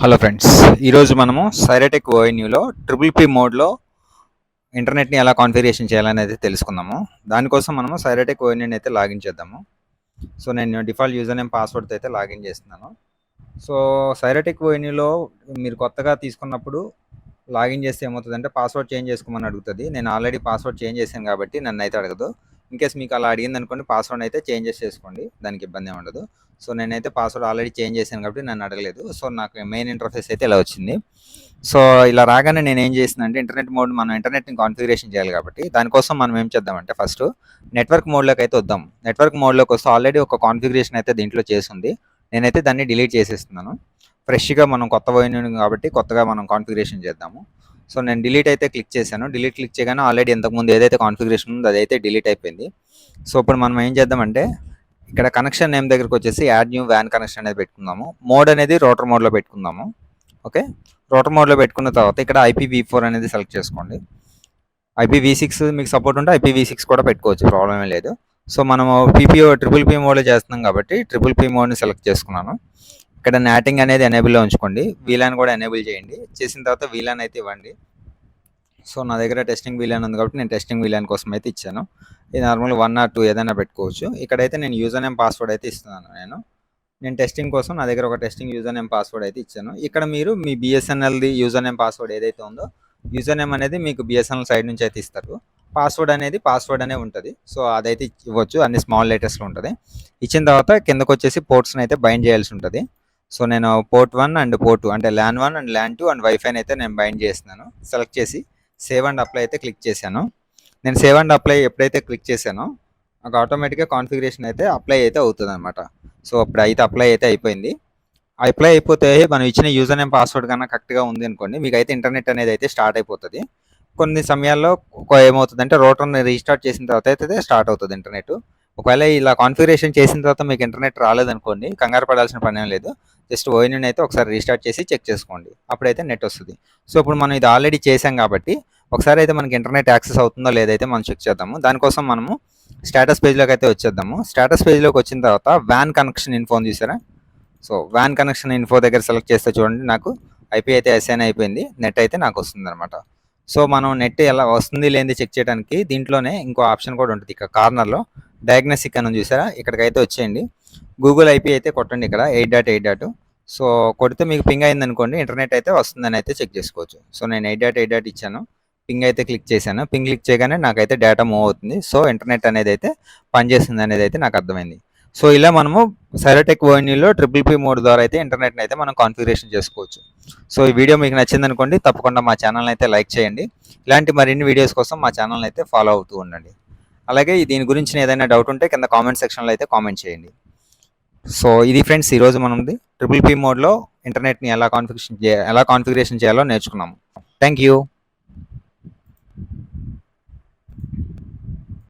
Hello friends, ఈరోజు మనము సైరటెక్ ఓఎన్యూలో triple P మోడ్లో ఇంటర్నెట్ని ఎలా కాన్ఫిగరేషన్ చేయాలనేది తెలుసుకుందాము. దానికోసం మనము సైరటెక్ ఓఎన్యూని అయితే లాగిన్ చేద్దాము. సో నేను డిఫాల్ట్ యూజర్ నేమ్ పాస్వర్డ్తో అయితే లాగిన్ చేస్తున్నాను. సో సైరటెక్ ఓఎన్యూలో మీరు కొత్తగా తీసుకున్నప్పుడు లాగిన్ చేస్తే ఏమవుతుందంటే పాస్వర్డ్ చేంజ్ చేసుకోమని అడుగుతుంది. నేను ఆల్రెడీ పాస్వర్డ్ చేంజ్ చేశాను కాబట్టి నన్ను అయితే అడగదు. ఇన్కేస్ మీకు అలా అడిగింది అనుకోండి, పాస్వర్డ్ అయితే చేంజెస్ చేసుకోండి, దానికి ఇబ్బంది ఏమి ఉండదు. సో నేనైతే పాస్వర్డ్ ఆల్రెడీ చేంజ్ చేశాను కాబట్టి నన్ను అడగలేదు. సో నాకు మెయిన్ ఇంటర్ఫేస్ అయితే ఇలా వచ్చింది. సో ఇలా రాగానే నేను ఏం చేసిన అంటే మనం ఇంటర్నెట్ని కాన్ఫిగరేషన్ చేయాలి కాబట్టి దానికోసం మనం ఏం చేద్దామంటే ఫస్ట్ నెట్వర్క్ మోడ్లోకి అయితే వద్దాం. నెట్వర్క్ మోడ్లోకి వస్తే ఆల్రెడీ ఒక కాన్ఫిగరేషన్ అయితే దీంట్లో చేసింది. నేనైతే దాన్ని డిలీట్ చేసేస్తున్నాను. ఫ్రెష్గా మనం కొత్త పోయిన కాబట్టి కొత్తగా మనం కాన్ఫిగరేషన్ చేద్దాము. సో నేను డిలీట్ అయితే క్లిక్ చేశాను. డిలీట్ క్లిక్ చేయగానే ఆల్రెడీ ఇంతకుముందు ఏదైతే కాన్ఫిగరేషన్ ఉందో అదైతే డిలీట్ అయిపోయింది. సో ఇప్పుడు మనం ఏం చేద్దామంటే ఇక్కడ కనెక్షన్ నేమ్ దగ్గరకు వచ్చేసి యాడ్ న్యూ వ్యాన్ కనెక్షన్ అనేది పెట్టుకుందాము. మోడ్ అనేది రోటర్ మోడ్లో పెట్టుకుందాము. ఓకే, రోటర్ మోడ్లో పెట్టుకున్న తర్వాత ఇక్కడ IPv4 అనేది సెలెక్ట్ చేసుకోండి. IPv6 మీకు సపోర్ట్ ఉంటే IPv6 కూడా పెట్టుకోవచ్చు, ప్రాబ్లం ఏం లేదు. సో మనము ట్రిపుల్ పీ మోడ్లో చేస్తున్నాం కాబట్టి ట్రిపుల్ పీ మోడ్ని సెలెక్ట్ చేసుకున్నాను. ఇక్కడ నాటింగ్ అనేది ఎనేబుల్లో ఉంచుకోండి, వీలాన్ కూడా ఎనేబుల్ చేయండి. చేసిన తర్వాత వీలాన్ అయితే ఇవ్వండి. సో నా దగ్గర టెస్టింగ్ వీలాన్ ఉంది కాబట్టి నేను టెస్టింగ్ వీలాన్ కోసం అయితే ఇచ్చాను. ఇది నార్మల్గా 1 or 2 ఏదైనా పెట్టుకోవచ్చు. ఇక్కడైతే నేను యూజర్ నేమ్ పాస్వర్డ్ అయితే ఇస్తున్నాను. నేను టెస్టింగ్ కోసం నా దగ్గర ఒక టెస్టింగ్ యూజర్ నేమ్ పాస్వర్డ్ అయితే ఇచ్చాను. ఇక్కడ మీరు మీ BSNLది యూజర్ నేమ్ పాస్వర్డ్ ఏదైతే ఉందో యూజర్ నేమ్ అనేది మీకు BSNL సైడ్ నుంచి అయితే ఇస్తారు. పాస్వర్డ్ అనే ఉంటుంది. సో అదైతే ఇవ్వచ్చు, అన్ని స్మాల్ లెటర్స్లో ఉంటుంది. ఇచ్చిన తర్వాత కిందకు వచ్చేసి పోర్ట్స్ని అయితే బైండ్ చేయాల్సి ఉంటుంది. సో నేను పోర్ట్ 1 అండ్ పోర్ట్ 2 అంటే LAN 1 అండ్ LAN 2 అండ్ వైఫైని అయితే నేను బైండ్ చేస్తున్నాను. సెలెక్ట్ చేసి సేవ్ అండ్ అప్లై అయితే క్లిక్ చేశాను. నేను సేవ్ అండ్ అప్లై ఎప్పుడైతే క్లిక్ చేశానో నాకు ఆటోమేటిక్గా కాన్ఫిగరేషన్ అయితే అప్లై అయితే అవుతుంది అనమాట. సో అప్పుడు అయితే అప్లై అయితే అయిపోయింది. అప్లై అయిపోతే మనం ఇచ్చిన యూజర్ నేమ్ పాస్వర్డ్ కన్నా కరెక్ట్గా ఉంది అనుకోండి, మీకు అయితే ఇంటర్నెట్ అనేది అయితే స్టార్ట్ అయిపోతుంది. కొన్ని సమయాల్లో ఏమవుతుందంటే రోటర్ని రీస్టార్ట్ చేసిన తర్వాత అయితే స్టార్ట్ అవుతుంది ఇంటర్నెట్. ఒకవేళ ఇలా కాన్ఫిగరేషన్ చేసిన తర్వాత మీకు ఇంటర్నెట్ రాలేదనుకోండి, కంగారు పడాల్సిన పని ఏం లేదు. జస్ట్ ఓఎన్యూని అయితే ఒకసారి రీస్టార్ట్ చేసి చెక్ చేసుకోండి, అప్పుడైతే నెట్ వస్తుంది. సో ఇప్పుడు మనం ఇది ఆల్రెడీ చేసాం కాబట్టి ఒకసారి అయితే మనకి ఇంటర్నెట్ యాక్సెస్ అవుతుందో లేదైతే మనం చెక్ చేద్దాము. దానికోసం మనము స్టేటస్ పేజ్లోకి అయితే వచ్చేద్దాము. స్టేటస్ పేజ్లోకి వచ్చిన తర్వాత వ్యాన్ కనెక్షన్ ఇన్ఫోన్ చూసారా? సో వ్యాన్ కనెక్షన్ ఇన్ఫో దగ్గర సెలెక్ట్ చేస్తే చూడండి, నాకు IP అయితే అసైన్ అయిపోయింది, నెట్ అయితే నాకు వస్తుంది అనమాట. సో మనం నెట్ ఎలా వస్తుంది లేనిది చెక్ చేయడానికి దీంట్లోనే ఇంకో ఆప్షన్ కూడా ఉంటుంది. ఇక్కడ కార్నర్లో డయాగ్నోస్టిక్ అని చూసారా, ఇక్కడికైతే వచ్చేయండి. గూగుల్ IP అయితే కొట్టండి ఇక్కడ 8.8. సో కొడితే మీకు పింగ్ అయింది అనుకోండి, ఇంటర్నెట్ అయితే వస్తుందని అయితే చెక్ చేసుకోవచ్చు. సో నేను 8.8 ఇచ్చాను, పింగ్ అయితే క్లిక్ చేశాను. పింగ్ క్లిక్ చేయగానే నాకైతే డేటా మూవ్ అవుతుంది. సో ఇంటర్నెట్ అనేది అయితే పనిచేస్తుంది అనేది అయితే నాకు అర్థమైంది. సో ఇలా మనము సైరటెక్ ఓఎన్యూలో ట్రిపుల్ పీ మోడ్ ద్వారా అయితే ఇంటర్నెట్ని అయితే మనం కాన్ఫిగరేషన్ చేసుకోవచ్చు. సో ఈ వీడియో మీకు నచ్చింది అనుకోండి, తప్పకుండా మా ఛానల్ని అయితే లైక్ చేయండి. ఇలాంటి మరిన్ని వీడియోస్ కోసం మా ఛానల్ని అయితే ఫాలో అవుతూ ఉండండి. అలాగే దీని గురించి ఏదైనా డౌట్ ఉంటే కింద కామెంట్ సెక్షన్లో అయితే కామెంట్ చేయండి. సో ఇది ఫ్రెండ్స్, ఈరోజు మనది ట్రిపుల్ పీ మోడ్లో ఇంటర్నెట్ని ఎలా కాన్ఫిగరేషన్ చేయాలో నేర్చుకున్నాము. Thank you.